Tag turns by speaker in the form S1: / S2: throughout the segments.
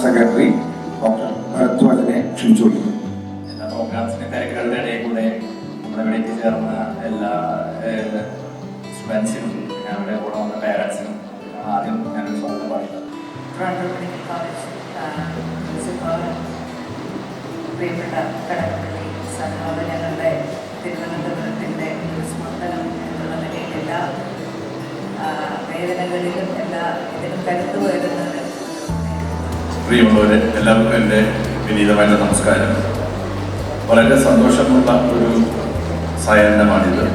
S1: Secretary doctor ഭരദ്വാജിനെ ക്ഷണിച്ചുകൊള്ളുന്നു.
S2: എല്ലാ പ്രോഗ്രാംസിന്റെ തിരക്കുകളുടെ ഇടയിൽ കൂടെ നമ്മുടെ ഇവിടെ എത്തിച്ചേർന്ന എല്ലാ സ്റ്റുഡൻസിനും പിന്നെ അവിടെ കൂടെ വന്ന പേരൻസിനും ആദ്യം ഞാനൊരു സ്വാഗതം പറയുന്നത്.
S3: പ്രിയപ്പെട്ട കടകംപള്ളി സഹോദര ഞങ്ങളുടെ തിരുവനന്തപുരത്തിൻ്റെ ഒരു സ്മൃതനം എന്നുള്ള നിലയിൽ എല്ലാ വേദനകളിലും എല്ലാ ഇതിനും കരുത്തു വരുന്നത്.
S4: പ്രിയമുള്ളവരെ, എല്ലാവർക്കും എൻ്റെ വിനീതമായ നമസ്കാരം. വളരെ സന്തോഷമുള്ള ഒരു സായാഹ്നമാണിത്.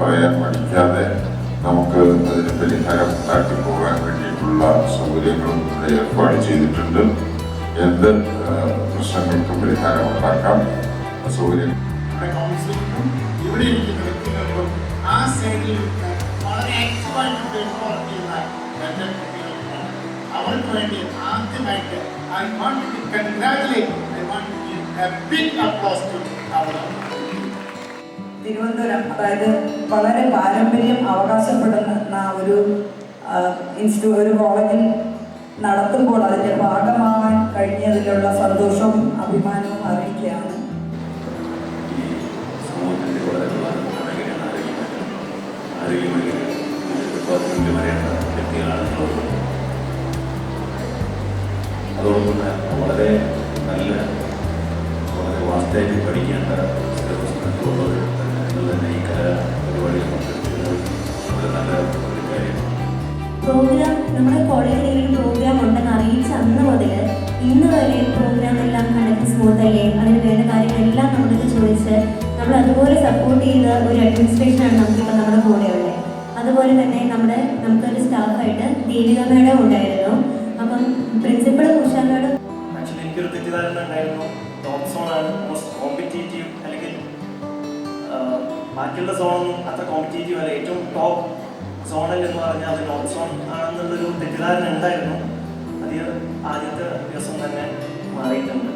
S5: പറയാൻ പഠിക്കാതെ നമുക്ക് അതിന് പരിഹാരം ഉണ്ടാക്കിപ്പോകാൻ വേണ്ടിയിട്ടുള്ള സൗകര്യങ്ങളും ഇവിടെ ഏർപ്പാട് ചെയ്തിട്ടുണ്ട്. എന്ത് പ്രശ്നങ്ങൾക്കും പരിഹാരം ഉണ്ടാക്കാം. സൗകര്യം
S6: ഇവിടെ ഇരിക്കുന്ന വ്യക്തികൾക്കും ആ സൈഡിൽ വളരെ ആക്റ്റീവായിട്ട് അവർക്ക് വേണ്ടി ആദ്യമായിട്ട് I want to congratulate, I want to give a big applause to our
S3: Thiruvananthapuram, അതായത് വളരെ പാരമ്പര്യം അവകാശപ്പെടുന്ന ഒരു ഒരു കോളേജിൽ നടത്തുമ്പോൾ അതിൻ്റെ ഭാഗമാവാൻ കഴിഞ്ഞതിലുള്ള സന്തോഷവും അഭിമാനവും അറിയിക്കുകയാണ്.
S4: സമൂഹത്തിൻ്റെ വളരെ പ്രധാനപ്പെട്ട മേഖലയാണ് ആരോഗ്യമേഖല വരേണ്ട വ്യക്തികളാണ് ഉള്ളത്. അതോടൊപ്പം വളരെ നല്ല വളരെ വാസ്തവത്തിൽ പഠിക്കേണ്ട സിലബസ് തന്നെ ഈ കല പരിപാടിയിൽ പങ്കെടുക്കുന്നത് വളരെ നല്ല ഒരു കാര്യമാണ്.
S7: പ്രോഗ്രാം നമ്മുടെ കോളേജിൽ ഒരു പ്രോഗ്രാം ഉണ്ടെന്ന് അറിയിച്ച അന്ന് മുതൽ ഇന്ന് വരെ പ്രോഗ്രാം എല്ലാം കണ്ടക്ട് സ്മൂത്തല്ലേ, അതിന് വേണ്ട കാര്യങ്ങളെല്ലാം നമ്മൾക്ക് ചോദിച്ച് നമ്മൾ അതുപോലെ സപ്പോർട്ട് ചെയ്ത ഒരു അഡ്മിനിസ്ട്രേഷനാണ് നമുക്കിപ്പോൾ നമ്മുടെ കൂടെയുള്ളത്. അതുപോലെ തന്നെ നമുക്കൊരു സ്റ്റാഫായിട്ട് ദേവിക മേഡം ഉണ്ടായിരുന്നു. അപ്പം പ്രിൻസിപ്പൾ ഉഷ മേഡം.
S2: ആക്ച്വലി എനിക്കൊരു തെറ്റിദ്ധാരണ ഉണ്ടായിരുന്നു, ടോപ്പ് സോണാണ് മോസ്റ്റ് കോമ്പറ്റീറ്റീവ്, അല്ലെങ്കിൽ ബാക്കിയുള്ള സോണൊന്നും അത്ര കോമ്പറ്റീറ്റീവ് അല്ല. ഏറ്റവും ടോപ്പ് സോണൽ എന്ന് പറഞ്ഞാൽ അത് നോർത്ത് സോൺ ആണെന്നുള്ളൊരു തെറ്റിദ്ധാരണ ഉണ്ടായിരുന്നു. അത് ആദ്യത്തെ ദിവസം തന്നെ മാറിയിട്ടുണ്ട്.